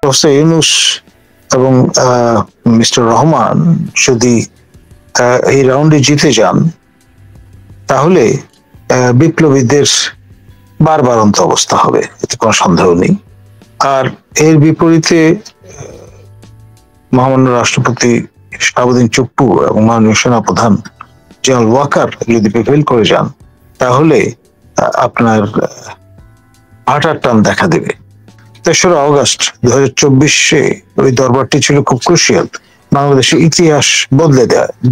Professor Yunus এবং mister Rahman যদি এই রাউন্ডে জিতে যান, তাহলে বিপ্লবীদের বারবারন্ত অবস্থা হবে, এতে কোনো সন্দেহ নেই। আর এর বিপরীতে মহামান্য রাষ্ট্রপতি শাহাবুদ্দিন চুপ্পু এবং মাননীয় সেনাপ্রধান জেনারেল ওয়াকার যদি প্রিভেল করে যান, তাহলে আপনার ভাটার টান দেখা দেবে। 3রা অগস্ট 2024 ওই দরবারটি ছিল খুব ক্রুশিয়াল, বাংলাদেশের ইতিহাস বদলে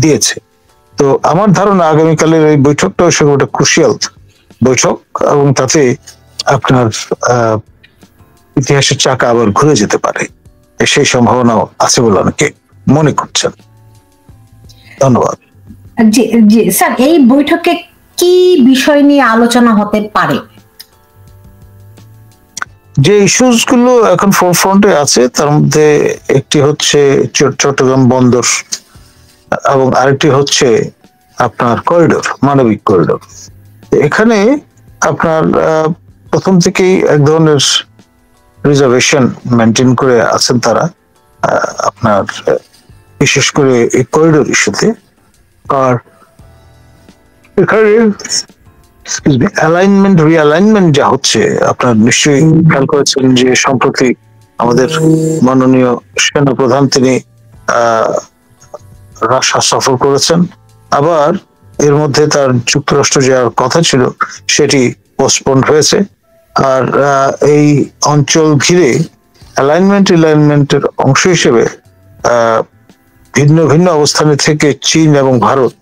দিয়েছে। তো আমার ধারণা আগামীকালের এই বৈঠকটাও সেটা ক্রুশিয়াল বৈঠক, এবং তাতে আপনার ইতিহাসের চাকা আবার ঘুরে যেতে পারে, সেই সম্ভাবনাও আছে বলে অনেকে মনে করছেন। ধন্যবাদ। জি জি স্যার, এই বৈঠকে কি বিষয় নিয়ে আলোচনা হতে পারে? যে ইস্যুস গুলো এখন ফোরফ্রন্টে আছে তার মধ্যে একটি হচ্ছে চট্টগ্রাম বন্দর, এবং আরেকটি হচ্ছে আপনার করিডোর, মানবিক করিডোর। এখানে আপনার প্রথম থেকেই এক ধরনের রিজার্ভেশন মেনটেন করে আছেন তারা, আপনার বিশেষ করে এই করিডোর ইস্যুতে। আর এখানে অ্যালাইনমেন্ট রিঅ্যালাইনমেন্ট যা হচ্ছে, আপনার নিশ্চয়ই খেয়াল করেছেন যে সম্প্রতি আমাদের মাননীয় সেনাপ্রধান তিনি রাশিয়া সফর করেছেন, আবার এর মধ্যে তার যুক্তরাষ্ট্র যাওয়ার কথা ছিল সেটি পোস্টপোন্ড হয়েছে। আর এই অঞ্চল ঘিরে অ্যালাইনমেন্টের অংশ হিসেবে ভিন্ন ভিন্ন অবস্থানে থেকে চীন এবং ভারত,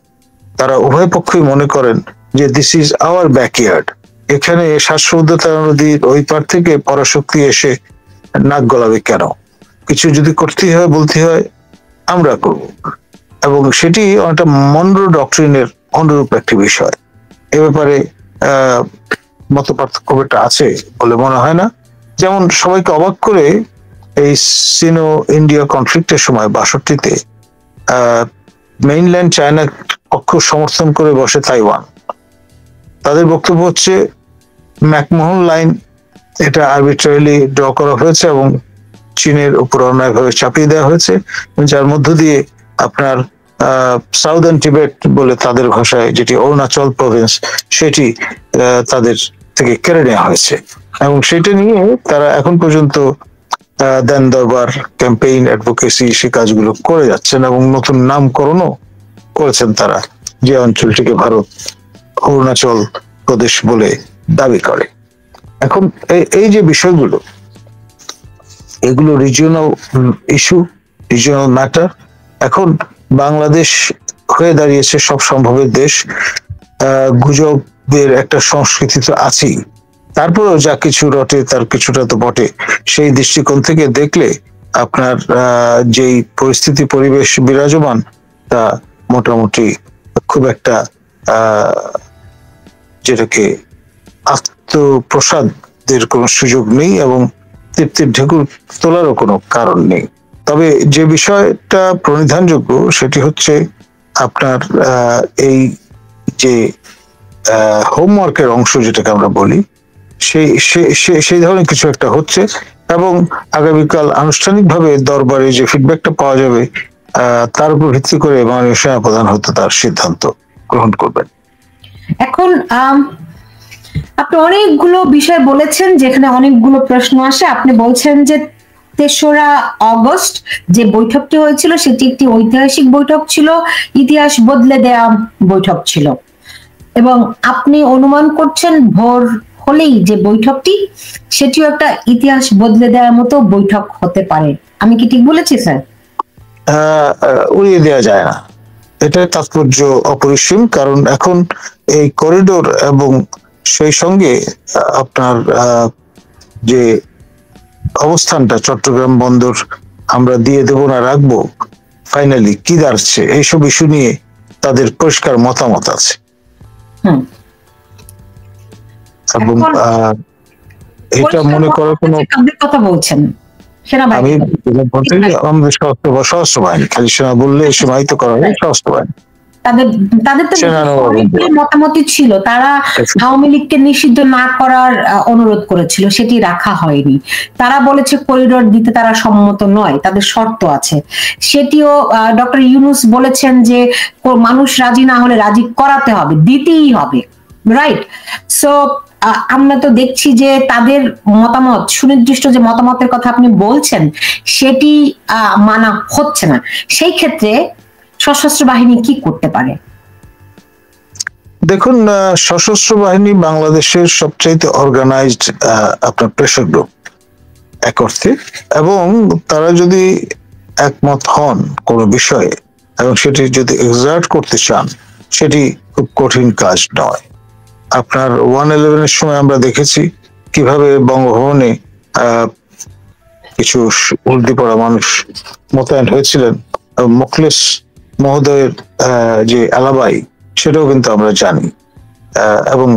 তারা উভয় পক্ষই মনে করেন যে দিস ইজ আওয়ার ব্যাকইয়ার্ড। এখানে শ্বাসমুদ্রতা নদীর ওই পার থেকে পরাশক্তি এসে নাক গলাবে কেন? কিছু যদি করতে হয়, বলতে হয়, আমরা করব। এবং সেটি অনেকটা মনরো ডক্ট্রিনের অনুরূপ একটি বিষয়। এ ব্যাপারে মত পার্থক্যটা আছে বলে মনে হয় না। যেমন সবাইকে অবাক করে এই সিনো ইন্ডিয়া কনফ্লিক্টের সময় 62-তে মেইনল্যান্ড চায়না পক্ষ সমর্থন করে বসে তাইওয়ান। তাদের বক্তব্য হচ্ছে ম্যাকমোহন লাইন এটা আরবিট্রারিলি ড্র করা হয়েছে এবং চীনের উপর অন্যায়ভাবে চাপিয়ে দেওয়া হয়েছে, যার মধ্য দিয়ে আপনার সাউদার্ন টিবেট বলে তাদের ভাষায়, যেটি অরুণাচল প্রভিন্স, সেটি তাদের থেকে কেড়ে নেওয়া হয়েছে। এবং সেটা নিয়ে তারা এখন পর্যন্ত দেন দরবার, ক্যাম্পেইন, অ্যাডভোকেসি, সে কাজগুলো করে যাচ্ছেন এবং নতুন নামকরণও করেছেন তারা, যে অঞ্চলটিকে ভারত অরুণাচল প্রদেশ বলে দাবি করে। এখন এই যে বিষয়গুলো, এগুলো রিজিওনাল ইস্যু, রিজিওনাল ম্যাটার। এখন বাংলাদেশ হয়ে দাঁড়িয়েছে সব সম্ভবের দেশ, গুজবের একটা সংস্কৃতি তো আছেই, তারপরেও যা কিছু রটে তার কিছুটা তো বটে। সেই দৃষ্টিকোণ থেকে দেখলে আপনার যেই পরিস্থিতি পরিবেশ বিরাজমান, তা মোটামুটি খুব একটা যেটাকে আত্মপ্রসাদের কোনো সুযোগ নেই এবং তৃপ্তির ঢেকুর তোলারও কোনো কারণ নেই। তবে যে বিষয়টা প্রণিধানযোগ্য সেটি হচ্ছে আপনার এই যে হোমওয়ার্কের অংশ যেটাকে আমরা বলি, সেই ধরনের কিছু একটা হচ্ছে, এবং আগামীকাল আনুষ্ঠানিকভাবে দরবারে যে ফিডব্যাকটা পাওয়া যাবে তার উপর ভিত্তি করে মাননীয় সেনাপ্রধান হয়তো তার সিদ্ধান্ত গ্রহণ করবেন। এখন আপনি অনেকগুলো বিষয় বলেছেন, যেখানে অনেকগুলো প্রশ্ন আসে। আপনি বলছেন যে 3রা অগস্ট যে বৈঠকটি হয়েছিল সেটি একটি ঐতিহাসিক বৈঠক ছিল, ইতিহাস বদলে দেয়া বৈঠক ছিল, এবং আপনি অনুমান করছেন ভোর হলেই যে বৈঠকটি, সেটিও একটা ইতিহাস বদলে দেওয়ার মতো বৈঠক হতে পারে। আমি কি ঠিক বলেছি স্যার? উড়িয়ে দেওয়া যায় না, এটার তাৎপর্য অপরিসীম। কারণ এখন এই করিডোর এবং সেই সঙ্গে আপনার যে অবস্থানটা, চট্টগ্রাম বন্দর আমরা দিয়ে দেব না রাখবো, ফাইনালি কি দাঁড়াচ্ছে, এইসব ইস্যু নিয়ে তাদের পরিষ্কার মতামত আছে। এবং এটা মনে করার কোনো কথা বলছেন আমি আমাদের সশস্ত্র বাহিনী, খালি সেনা বললে সীমায়িত করা হয় সশস্ত্র বাহিনী। তাদের তাদের তো অনেকগুলো মতামতই ছিল, তারা আওয়ামী লীগকে নিষিদ্ধ না করার অনুরোধ করেছিল, সেটি রাখা হয়নি। তারা বলেছে করিডোর দিতে তারা সম্মত নয়, তাদের শর্ত আছে, সেটিও ডক্টর ইউনূস বলেছেন যে মানুষ রাজি না হলে রাজি করাতে হবে, দিতেই হবে, রাইট? সো আমরা তো দেখছি যে তাদের মতামত, সুনির্দিষ্ট যে মতামতের কথা আপনি বলছেন, সেটি মানা হচ্ছে না। সেই ক্ষেত্রে সশস্ত্র বাহিনী কি করতে পারে? দেখুন, সশস্ত্র বাহিনী বাংলাদেশের সবচাইতে অর্গানাইজড আপনার প্রেশার গ্রুপ এক অর্থে, এবং তারা যদি একমত হন কোনো বিষয়ে এবং সেটি যদি এক্সার্ট করতে চান, সেটি খুব কঠিন কাজ নয়। আপনার 1/11 সময় আমরা দেখেছি কিভাবে বঙ্গভবনে কিছু উর্দি পড়া মানুষ মোতায়েন হয়েছিলেন, মোখলেস মহোদয়ের যে আলাবাই, সেটাও কিন্তু আমরা জানি। এবং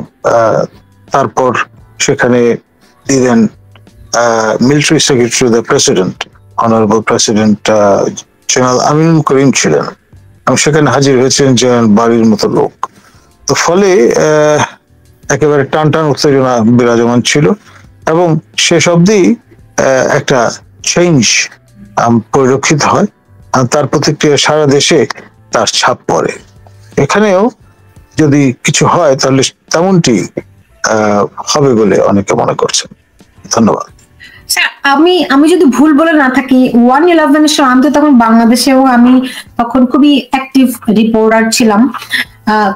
তারপর সেখানে দিলেন military secretary the president, honourable president general Aminul Karim ছিলেন, এবং সেখানে হাজির হয়েছিলেন জেনারেল বাড়ির মতো লোক। তো ফলে একেবারে টান টান উত্তেজনা বিরাজমান ছিল, এবং শেষ অবধি একটা চেঞ্জ পরিলক্ষিত হয়, আর তার প্রতিক্রিয়া সারা দেশে তার ছাপ পড়ে। এখানেও যদি কিছু হয় তাহলে তেমনটি হবে বলে অনেকে মনে করছেন। ধন্যবাদ। আমি যদি ভুল বলে না থাকি, 1/11 সময় আমি তো তখন বাংলাদেশে, এবং আমি তখন খুবই অ্যাক্টিভ রিপোর্টার ছিলাম,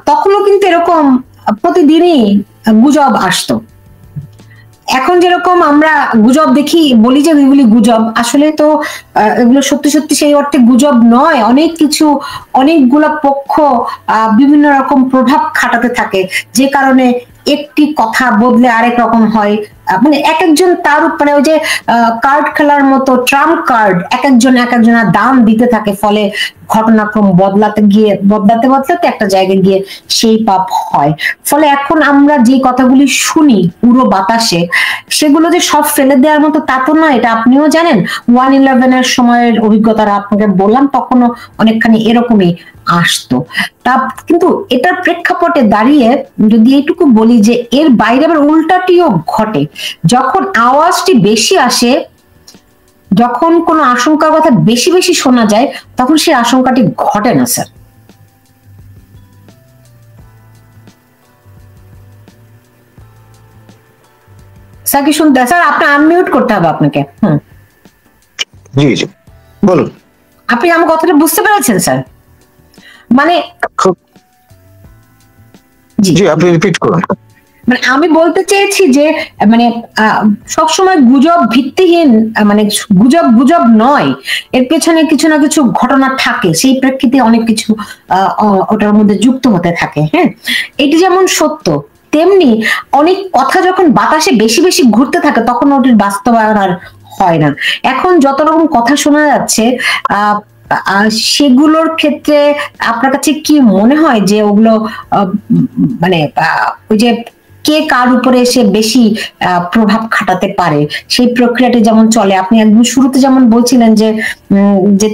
তখনও কিন্তু এরকম প্রতিদিনই গুজব আসতো। এখন যেরকম আমরা গুজব দেখি, বলি যে এগুলি গুজব, আসলে তো এগুলো সত্যি সত্যি সেই অর্থে গুজব নয়। অনেক কিছু, অনেকগুলো পক্ষ বিভিন্ন রকম প্রভাব খাটাতে থাকে, যে কারণে একটি কথা বদলে আরেক রকম হয়। মানে এক একজন তার মানে ওই যে কার্ড খেলার মতো ট্রাম্প কার্ড এক একজনের দাম দিতে থাকে, ফলে ঘটনাক্রম বদলাতে একটা জায়গায় গিয়ে সেই পাপ হয়। ফলে এখন আমরা যে কথাগুলি শুনি পুরো বাতাসে, সেগুলো যে সব ফেলে দেওয়ার মতো তা তো নয়, এটা আপনিও জানেন। 1/11 সময়ের অভিজ্ঞতাটা আপনাকে বললাম, তখনও অনেকখানি এরকমই আসতো। তা কিন্তু এটার প্রেক্ষাপটে দাঁড়িয়ে যদি এইটুকু বলি যে এর বাইরে আবার উল্টাটিও ঘটে। যখন আওয়াজটি বেশি আসে, যখন কোনো আশঙ্কার কথা বেশি বেশি শোনা যায়, তখন সেই আশঙ্কাটি ঘটে না স্যার। স্যার কি শুনতে? স্যার আপনি আনমিউট করতে হবে আপনাকে। জি জি বলুন। আপনি আমার কথাটা বুঝতে পেরেছেন স্যার? মানে জি আপনি রিপিট করুন। মানে আমি বলতে চেয়েছি যে মানে সবসময় গুজব ভিত্তিহীন, মানে গুজব নয়, এর পেছনে কিছু না কিছু ঘটনা থাকে, সেই প্রেক্ষিতে অনেক কিছু ওটার মধ্যে যুক্ত হতে থাকে। হ্যাঁ, এটি যেমন সত্য, তেমনি অনেক কথা যখন বাতাসে বেশি বেশি ঘুরতে থাকে, তখন ওটির বাস্তবায়ন আর হয় না। এখন যত রকম কথা শোনা যাচ্ছে, সেগুলোর ক্ষেত্রে আপনার কাছে কি মনে হয় যে ওগুলো মানে ওই যে কে কার উপরে এসে বেশি প্রভাব খাটাতে পারে, সেই প্রক্রিয়াটি যেমন চলে? আপনি একদম শুরুতে যেমন বলছিলেন যে যে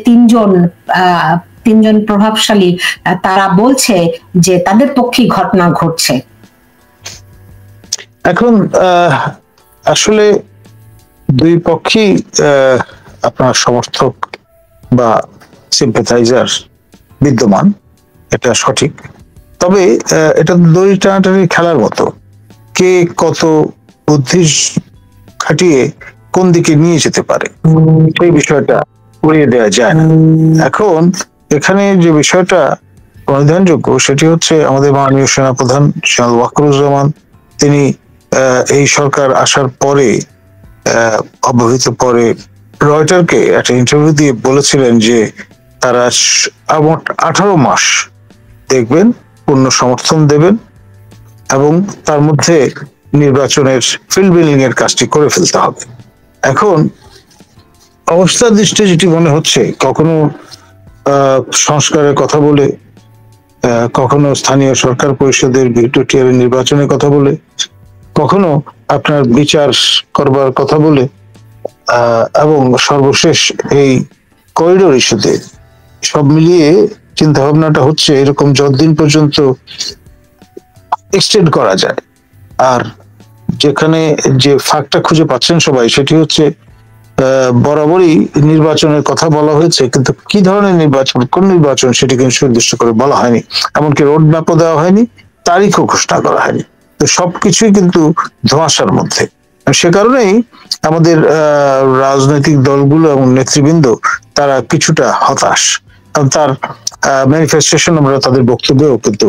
তিনজন প্রভাবশালী তারা বলছে যে তাদের পক্ষে ঘটনা ঘটছে। এখন আসলে দুই পক্ষই আপনার সমর্থক বা সিম্পাথাইজার বিদ্যমান, এটা সঠিক। তবে এটা দড়ি টানাটানি খেলার মতো, কে কত বুদ্ধি খাটিয়ে কোন দিকে নিয়ে যেতে পারে সেই বিষয়টা উড়িয়ে দেওয়া যায় না। এখন এখানে যে বিষয়টা অনুধানযোগ্য সেটি হচ্ছে আমাদের মাননীয় সেনাপ্রধান জেনারেল ওয়াকারুজ্জামান, তিনি এই সরকার আসার পরে অব্যবহিত পরে রয়টারকে একটা ইন্টারভিউ দিয়ে বলেছিলেন যে তারা 18 মাস দেখবেন, পূর্ণ সমর্থন দেবেন, এবং তার মধ্যে নির্বাচনের ফিল্ড বিল্ডিং এর কাজটি করে ফেলতে হবে। এখন অবস্থার দৃষ্টি যেটি মনে হচ্ছে, কখনো সংস্কারের কথা বলে, কখনো স্থানীয় সরকার পরিষদের ভিটো টিয়ারের নির্বাচনের কথা বলে, কখনো আপনার বিচার করবার কথা বলে, এবং সর্বশেষ এই করিডোর ইস্যুতে, সব মিলিয়ে চিন্তা ভাবনাটা হচ্ছে এরকম যতদিন পর্যন্ত এক্সটেন্ড করা যায়। আর যেখানে যে ফাঁকটা খুঁজে পাচ্ছেন সবাই, সেটি হচ্ছে বরাবরই নির্বাচনের কথা বলা হয়েছে, কিন্তু কি ধরনের নির্বাচন, কোন নির্বাচন, সেটি কিন্তু সুনির্দিষ্ট করে বলা হয়নি। এমনকি রোড ম্যাপও দেওয়া হয়নি, তারিখও ঘোষণা করা হয়নি। তো সবকিছুই কিন্তু ধোঁয়াশার মধ্যে। সে কারণেই আমাদের রাজনৈতিক দলগুলো এবং নেতৃবৃন্দ তারা কিছুটা হতাশ। তার ম্যানিফেস্টেশন আমরা তাদের বক্তব্যেও কিন্তু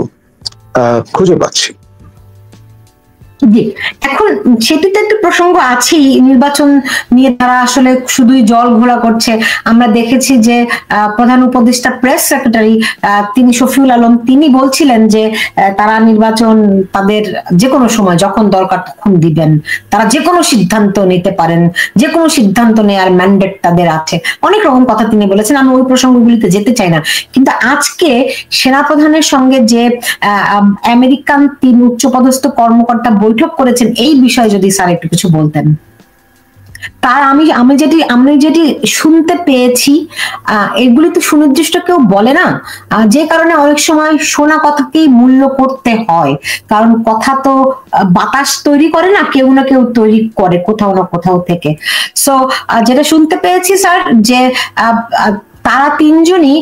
খুঁজে পাচ্ছি। জি, এখন সেটিতে একটু প্রসঙ্গ আছেই, নির্বাচন নিয়ে তারা আসলে শুধুই জল ঘোলা করছে। আমরা দেখেছি যে প্রধান উপদেষ্টা প্রেস সেক্রেটারি তিনি শফিউল আলম তিনি বলছিলেন যে তারা নির্বাচন তাদের যে কোনো সময় যখন দরকার তখন দিবেন, তারা যে কোনো সিদ্ধান্ত নিতে পারেন, যে কোনো সিদ্ধান্ত নেওয়ার ম্যান্ডেট তাদের আছে, অনেক রকম কথা তিনি বলেছেন। আমি ওই প্রসঙ্গগুলিতে যেতে চাই না, কিন্তু আজকে সেনাপ্রধানের সঙ্গে যে আমেরিকান 3 উচ্চপদস্থ কর্মকর্তা বৈঠক করেছেন, এই বিষয়ে যদি স্যার একটু কিছু বলতেন। তার আমি যেটি শুনতে পেয়েছি, এগুলি তো সুনির্দিষ্ট কেউ বলে না, যে কারণে অনেক সময় শোনা কথাকেই মূল্য করতে হয়, কারণ কথা তো বাতাস তৈরি করে না, কেউ না কেউ তৈরি করে কোথাও না কোথাও থেকে। সো যেটা শুনতে পেয়েছি স্যার, যে তারা 3 জনই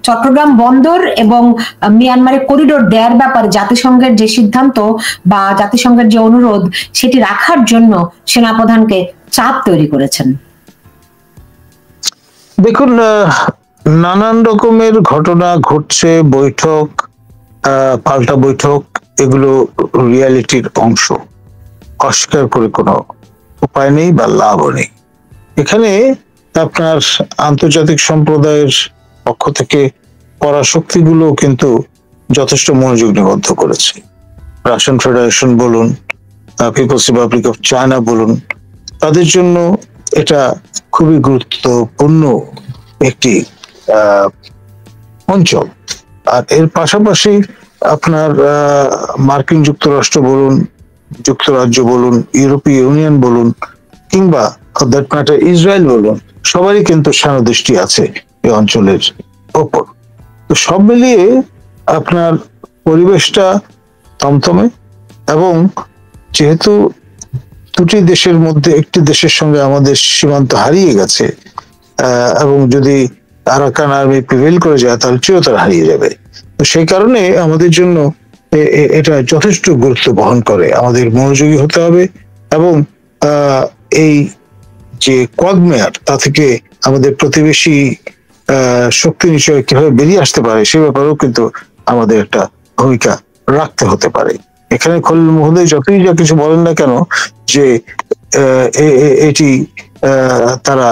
চট্টগ্রাম বন্দর এবং মিয়ানমারে করিডোর দেওয়ার ব্যাপারে জাতিসংঘের যে সিদ্ধান্ত বা জাতিসংঘের যে অনুরোধ সেটি রাখার জন্য সেনাপ্রধানকে চাপ তৈরি করেছেন। দেখুন, নানান রকমের ঘটনা ঘটছে, বৈঠক, পাল্টা বৈঠক, এগুলো রিয়ালিটির অংশ, অস্বীকার করে কোনো উপায় নেই বা লাভও নেই। এখানে আপনার আন্তর্জাতিক সম্প্রদায়ের পক্ষ থেকে পরাশক্তিগুলো কিন্তু যথেষ্ট মনোযোগ নিবদ্ধ করেছে। রাশিয়ান ফেডারেশন বলুন, পিপলস রিপাবলিক অফ চায়না বলুন, তাদের জন্য এটা খুবই গুরুত্বপূর্ণ একটি অঞ্চল। আর এর পাশাপাশি আপনার মার্কিন যুক্তরাষ্ট্র বলুন, যুক্তরাজ্য বলুন, ইউরোপীয় ইউনিয়ন বলুন, কিংবা দ্যাট ম্যাটার ইসরায়েল বলুন, সবারই কিন্তু সানদৃষ্টি আছে এই অঞ্চলের ওপর। তো সব মিলিয়ে আপনার পরিবেশটা থমথমে, এবং যেহেতু দুটি দেশের মধ্যে একটি দেশের সঙ্গে আমাদের সীমান্ত হারিয়ে গেছে, এবং যদি আরাকান আর্মি প্রিভেল করে যায় তাহলে চিরতরে হারিয়ে যাবে। তো সেই কারণে আমাদের জন্য এটা যথেষ্ট গুরুত্ব বহন করে। আমাদের মনোযোগী হতে হবে, এবং এই যে কোয়াগমেয়ার, তা থেকে আমাদের প্রতিবেশী শক্তি নিশ্চয় কিভাবে বেরিয়ে আসতে পারে সে ব্যাপারেও কিন্তু আমাদের একটা ভূমিকা রাখতে হতে পারে। এখানে খলিল মহোদয় যতই যা কিছু বলেন না কেন যে এটি তারা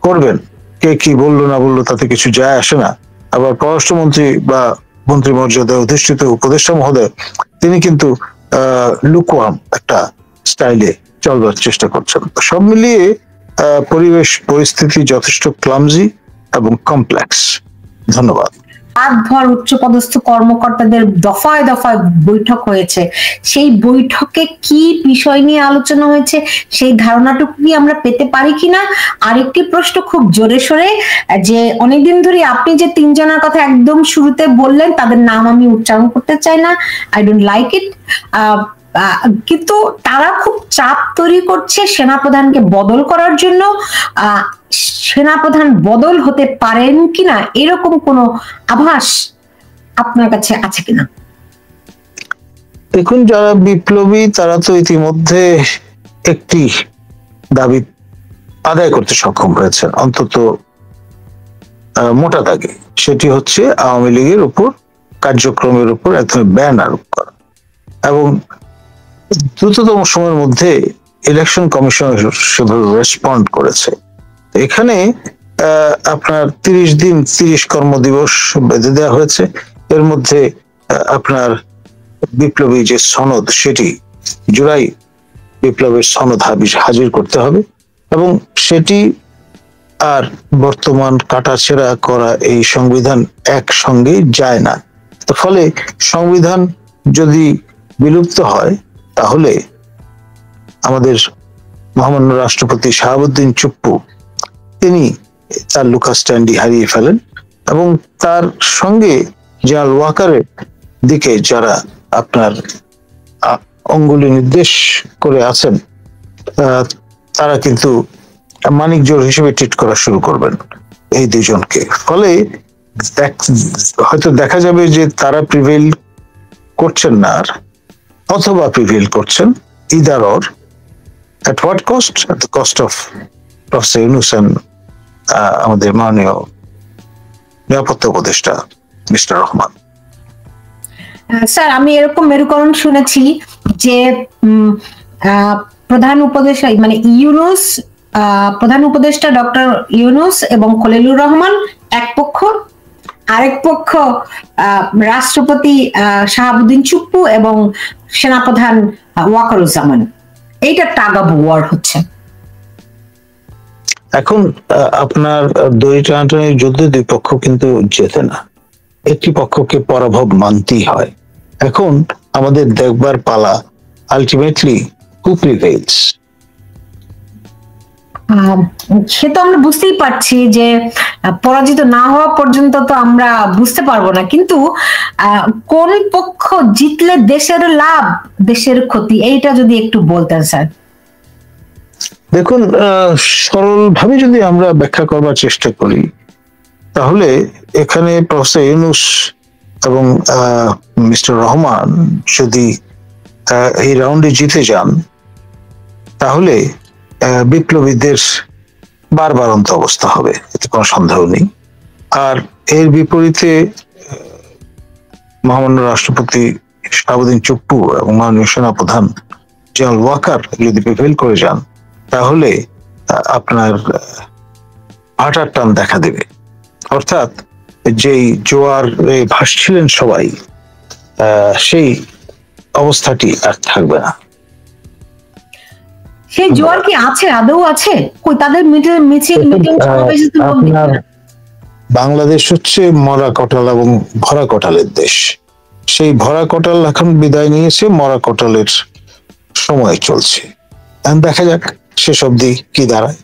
করবেন, কে কি বললো না বললো তাতে কিছু যায় আসে না। আবার পররাষ্ট্রমন্ত্রী বা মন্ত্রী মর্যাদায় অধিষ্ঠিত উপদেষ্টা মহোদয় তিনি কিন্তু লুকওয়ার্ম একটা স্টাইলে চলবার চেষ্টা করছেন। সব মিলিয়ে পরিবেশ পরিস্থিতি যথেষ্ট ক্লামজি এবং কমপ্লেক্স। ধন্যবাদ। রাতভর উচ্চপদস্থ কর্মকর্তাদের দফায় দফায় বৈঠক হয়েছে, সেই বৈঠকে কি বিষয় নিয়ে আলোচনা হয়েছে সেই ধারণাটুকু কি আমরা পেতে পারি কিনা। আরেকটি প্রশ্ন খুব জোরে সোরে, যে অনেকদিন ধরে আপনি যে 3 জনের কথা একদম শুরুতে বললেন তাদের নাম আমি উচ্চারণ করতে চাই না, আই ডোন্ট লাইক ইট, কিন্তু তারা খুব চাপ তৈরি করছে সেনাপ্রধানকে বদল করার জন্য। সেনাপ্রধান বদল হতে পারেন কিনা এরকম কোনো আভাস আপনার কাছে আছে কিনা? দেখুন, যারা বিপ্লবী তারা তো ইতিমধ্যে একটি দাবি আদায় করতে সক্ষম হয়েছে, অন্তত মোটা দাগে। সেটি হচ্ছে আওয়ামী লীগের উপর কার্যক্রমের উপর একদম ব্যান আরোপ করা, এবং দ্রুততম সময়ের মধ্যে ইলেকশন কমিশন সেভাবে রেসপন্ড করেছে। এখানে আপনার 30 দিন 30 কর্মদিবস বেঁধে দেওয়া হয়েছে। এর মধ্যে আপনার বিপ্লবী যে সনদ, সেটি জুলাই বিপ্লবের সনদ হাজির করতে হবে, এবং সেটি আর বর্তমান কাটাছেঁড়া করা এই সংবিধান একসঙ্গে যায় না। ফলে সংবিধান যদি বিলুপ্ত হয় তাহলে আমাদের মহামান্য রাষ্ট্রপতি শাহাবুদ্দিন চুপ্পু তিনি তার লুকাস স্ট্যান্ডি হারিয়ে ফেলেন এবং তার সঙ্গে জেনারেল ওয়াকারের দিকে যারা আপনার অঙ্গুলি নির্দেশ করে আছেন তারা কিন্তু মানিক জোর হিসেবে ট্রিট করা শুরু করবেন এই দুজনকে। ফলে হয়তো দেখা যাবে যে তারা প্রিভেইল করছেন না আর, অথবা প্রিভেইল করছেন, either or. at what cost? At the cost of professor Yunus and আমাদের মাননীয় নিরাপত্তা উপদেষ্টা মিস্টার রহমান। স্যার, আমি এরকম মেরুকরণ শুনেছি যে প্রধান উপদেষ্টা মানে ইউনূস, প্রধান উপদেষ্টা ডক্টর ইউনূস এবং খলিলুর রহমান এক পক্ষ, আরেক পক্ষ রাষ্ট্রপতি শাহাবুদ্দিন চুপ্পু এবং সেনাপ্রধান ওয়াকারুজ্জামান। এইটা টাগ অফ ওয়ার হচ্ছে এখন। আপনার দড়ি টানাটানির যুদ্ধে দুই পক্ষ কিন্তু জেতে না, একটি পক্ষকে পরাভব মানতেই হয়। এখন আমাদের দেখবার পালা আলটিমেটলি হু প্রিভেইলস। সে তো আমরা বুঝতেই পারছি যে পরাজিত না হওয়া পর্যন্ত তো আমরা বুঝতে পারবো না, কিন্তু কোন পক্ষ জিতলে দেশের লাভ দেশের ক্ষতি, এইটা যদি একটু বলতেন স্যার। দেখুন, সরল ভাবে যদি আমরা ব্যাখ্যা করবার চেষ্টা করি তাহলে এখানে প্রফেসর ইউনূস এবং মিস্টার রহমান যদি এই রাউন্ডে জিতে যান তাহলে বিপ্লবীদের বারবারন্ত অবস্থা হবে, এতে কোনো সন্দেহ নেই। আর এর বিপরীতে মহামান্য রাষ্ট্রপতি শাহাবুদ্দিন চুপ্পু এবং মাননীয় সেনাপ্রধান জেনারেল ওয়াকার যদি প্রিভেইল করে যান তাহলে আপনার ভাটার টান দেখা দেবে। অর্থাৎ যেই জোয়ারে ভাসছিলেন সবাই, সেই অবস্থাটি আর থাকবে না। সেই জোয়ার কি আছে, আদৌ আছে? কই তাদের মিছিল মিটিং সমাবেশে তো আপনার বাংলাদেশ হচ্ছে মরা কটাল এবং ভরা কটালের দেশ। সেই ভরা কটাল এখন বিদায় নিয়েছে, মরা কটালের সময় চলছে। দেখা যাক শেষ অবধি কি দাঁড়ায়।